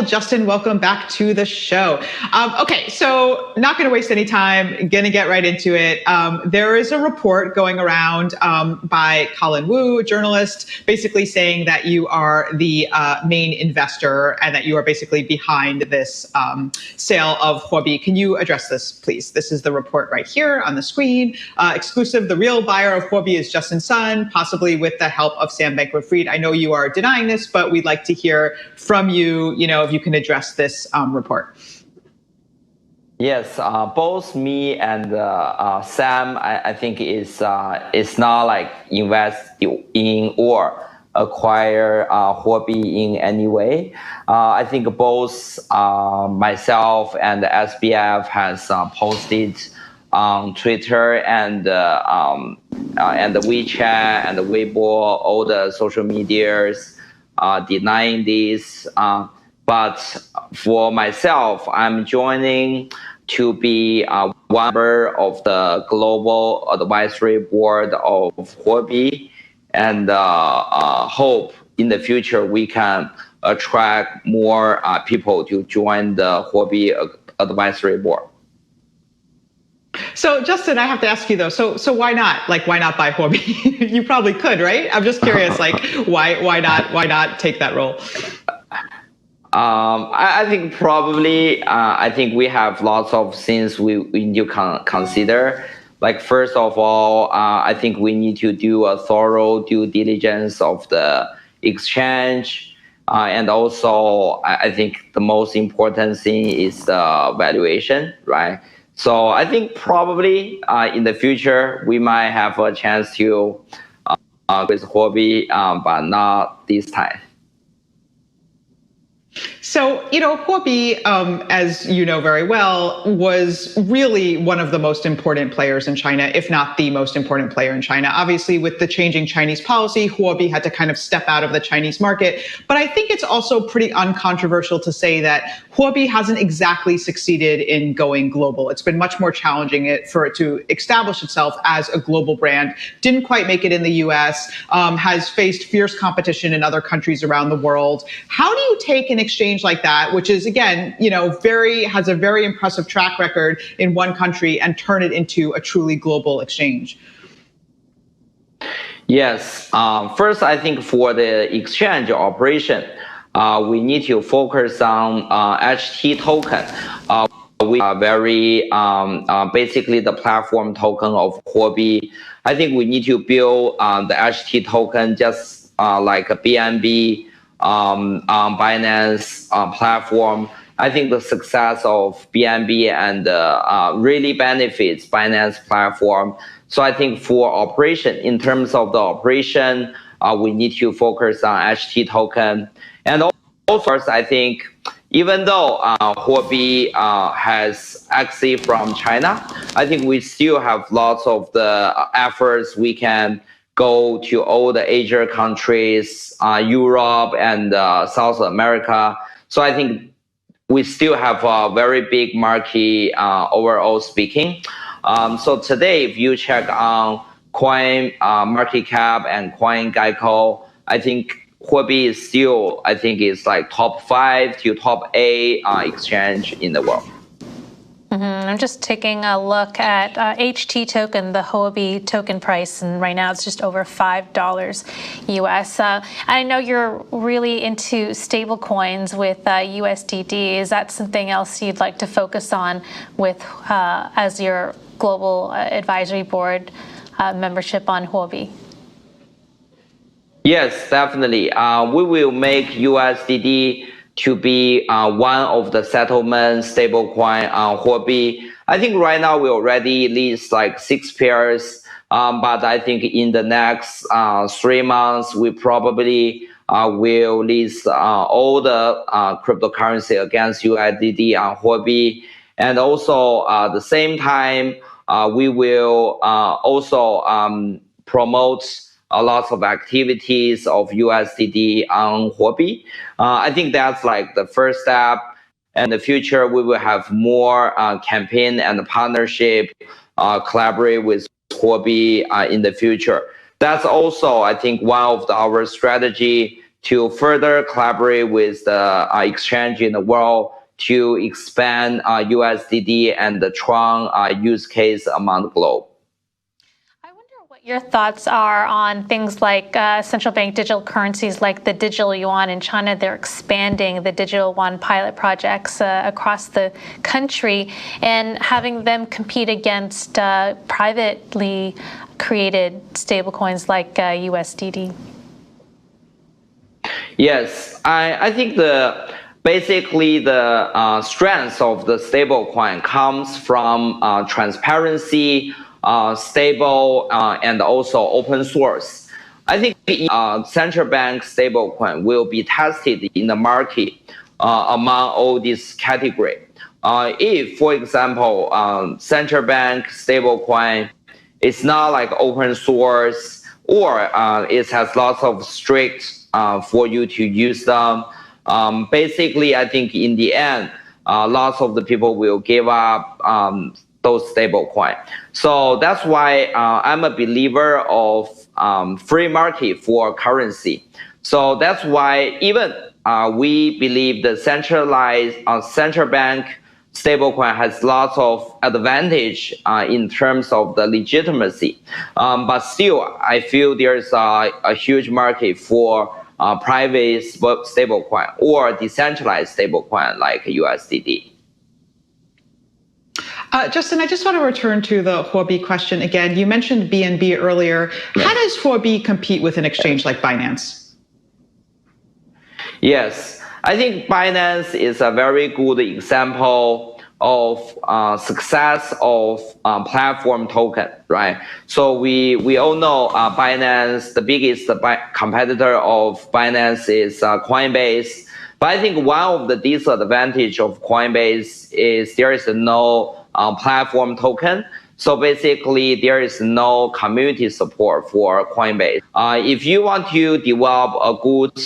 Justin, welcome back to the show. Okay, so not going to waste any time, going to get right into it. There is a report going around by Colin Wu, a journalist, basically saying that you are the main investor and that you are basically behind this sale of Huobi. Can you address this, please? This is the report right here on the screen. Exclusive, the real buyer of Huobi is Justin Sun, possibly with the help of Sam Bankman-Fried. I know you are denying this, but we'd like to hear from you, if you can address this report. Yes, both me and Sam, I think it's not like invest in or acquire Huobi in any way. I think both myself and the SBF has posted on Twitter and the WeChat and the Weibo, all the social medias denying this. But for myself, I'm joining to be one member of the global advisory board of Huobi, and hope in the future we can attract more people to join the Huobi advisory board. So Justin, I have to ask you though, so why not? Like, why not buy Huobi? You probably could, right? I'm just curious, like, why not take that role? I think probably, I think we have lots of things we need to consider. Like, first of all, I think we need to do a thorough due diligence of the exchange. And also, I think the most important thing is the valuation, right? So I think probably in the future, we might have a chance to with Huobi, but not this time. So, Huobi, as you know very well, was really one of the most important players in China, if not the most important player in China. Obviously, with the changing Chinese policy, Huobi had to kind of step out of the Chinese market. But I think it's also pretty uncontroversial to say that Huobi hasn't exactly succeeded in going global. It's been much more challenging for it to establish itself as a global brand. Didn't quite make it in the US, has faced fierce competition in other countries around the world. How do you take an exchange like that, which is, again, has a very impressive track record in one country, and turn it into a truly global exchange? Yes. First, I think for the exchange operation, we need to focus on HT token. We are very basically the platform token of Huobi. I think we need to build the HT token just like a BNB Binance platform. I think the success of BNB and really benefits Binance platform. So I think for operation, in terms of the operation, we need to focus on HT token. And also, I think even though Huobi has exit from China, I think we still have lots of the efforts we can go to all the Asia countries, Europe and South America. So I think we still have a very big market overall speaking. So today, if you check on Coin market cap and Coin Gecko, I think Huobi is still, I think it's like top 5 to top 8 exchange in the world. I'm just taking a look at HT token, the Huobi token price, and right now it's just over $5 US. I know you're really into stable coins with USDD. Is that something else you'd like to focus on with as your global advisory board membership on Huobi? Yes, definitely. We will make USDD to be one of the settlement stablecoin on Huobi. I think right now we already list like 6 pairs, but I think in the next 3 months we probably will list all the cryptocurrency against USDD on Huobi. And also at the same time, we will also promote a lot of activities of USDD on Huobi. I think that's like the first step. In the future, we will have more campaign and partnership, collaborate with Huobi in the future. That's also, I think, one of our strategy to further collaborate with the exchange in the world to expand USDD and the Tron use case among the globe. I wonder what your thoughts are on things like central bank digital currencies like the digital yuan in China. They're expanding the digital yuan pilot projects across the country and having them compete against privately created stablecoins like USDD. Yes, I think basically the strength of the stablecoin comes from transparency, stable, and also open source. I think central bank stablecoin will be tested in the market among all these categories. If, for example, central bank stablecoin is not like open source or it has lots of strict for you to use them. Basically, I think in the end, lots of the people will give up those stablecoin. So that's why I'm a believer of free market for currency. So that's why even we believe the centralized central bank stablecoin has lots of advantage in terms of the legitimacy. But still, I feel there's a huge market for private stablecoin or decentralized stablecoin like USDD. Justin, I just want to return to the Huobi question again. You mentioned BNB earlier. How does Huobi compete with an exchange like Binance? Yes, I think Binance is a very good example of success of platform token, right? So we all know Binance, the biggest competitor of Binance is Coinbase. But I think one of the disadvantages of Coinbase is there is no platform token. So basically, there is no community support for Coinbase. If you want to develop a good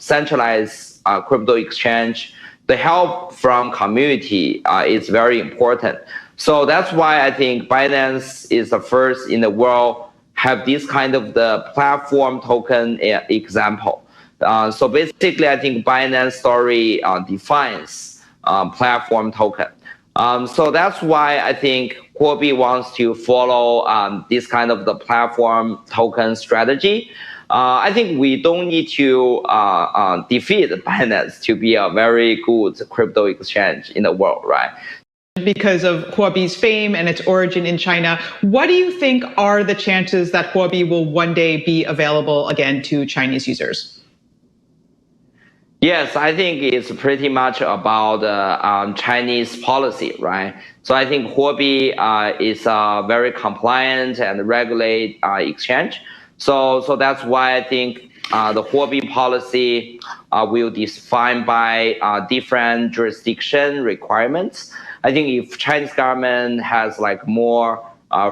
centralized crypto exchange, the help from community is very important. So that's why I think Binance is the first in the world have this kind of the platform token example. So basically, I think Binance story defines platform token. So that's why I think Huobi wants to follow this kind of the platform token strategy. I think we don't need to defeat Binance to be a very good crypto exchange in the world, right? Because of Huobi's fame and its origin in China, what do you think are the chances that Huobi will one day be available again to Chinese users? Yes, I think it's pretty much about Chinese policy, right? So I think Huobi is a very compliant and regulate exchange. So that's why I think the Huobi policy will be defined by different jurisdiction requirements. I think if Chinese government has like more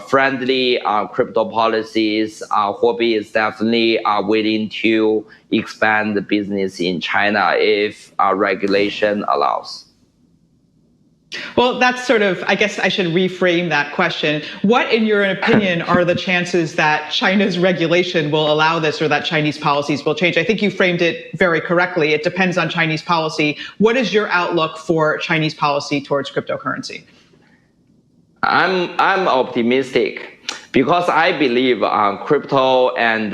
friendly crypto policies, Huobi is definitely willing to expand the business in China if regulation allows. Well, that's sort of, I guess I should reframe that question. What, in your opinion, are the chances that China's regulation will allow this or that Chinese policies will change? I think you framed it very correctly. It depends on Chinese policy. What is your outlook for Chinese policy towards cryptocurrency? I'm optimistic because I believe crypto and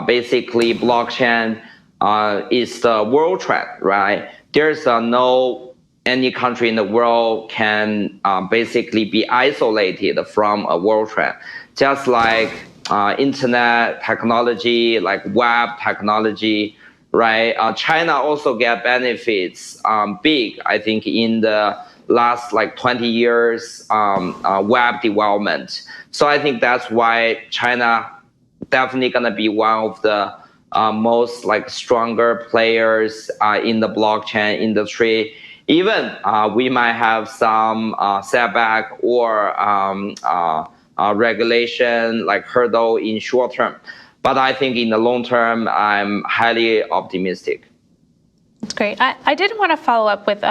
basically blockchain is the world trend, right? There's any country in the world can basically be isolated from a world trend. Just like internet technology, like web technology, right? China also get benefits big, I think, in the last like 20 years web development. So I think that's why China definitely gonna be one of the most like stronger players in the blockchain industry. Even we might have some setback or regulation like hurdle in short term. But I think in the long term, I'm highly optimistic. That's great. I did want to follow up with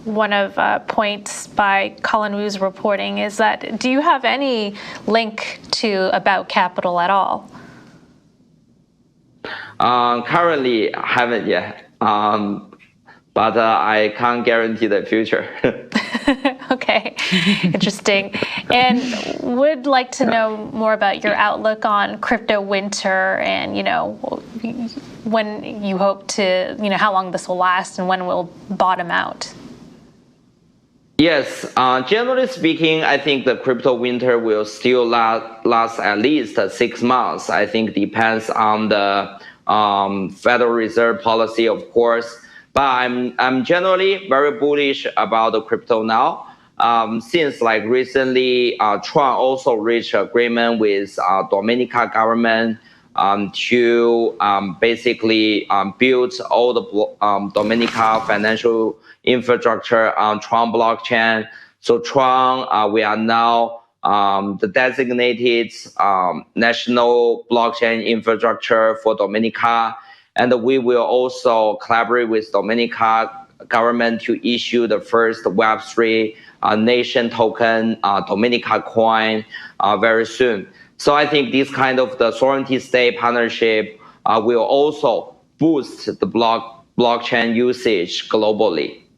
one of points by Colin Wu's reporting is that do you have any link to About Capital at all? Currently, haven't yet. But I can't guarantee the future. Okay, interesting. And would like to know more about your outlook on crypto winter and, when you hope to, how long this will last and when it will bottom out. Yes, generally speaking, I think the crypto winter will still last at least 6 months. I think depends on the Federal Reserve policy, of course. But I'm generally very bullish about the crypto now. Since like recently, Tron also reached agreement with Dominica government to basically build all the Dominica financial infrastructure on Tron blockchain. So Tron, we are now the designated national blockchain infrastructure for Dominica. And we will also collaborate with Dominica government to issue the first Web3 nation token, Dominica coin, very soon. So I think this kind of the sovereignty state partnership will also boost the blockchain usage globally.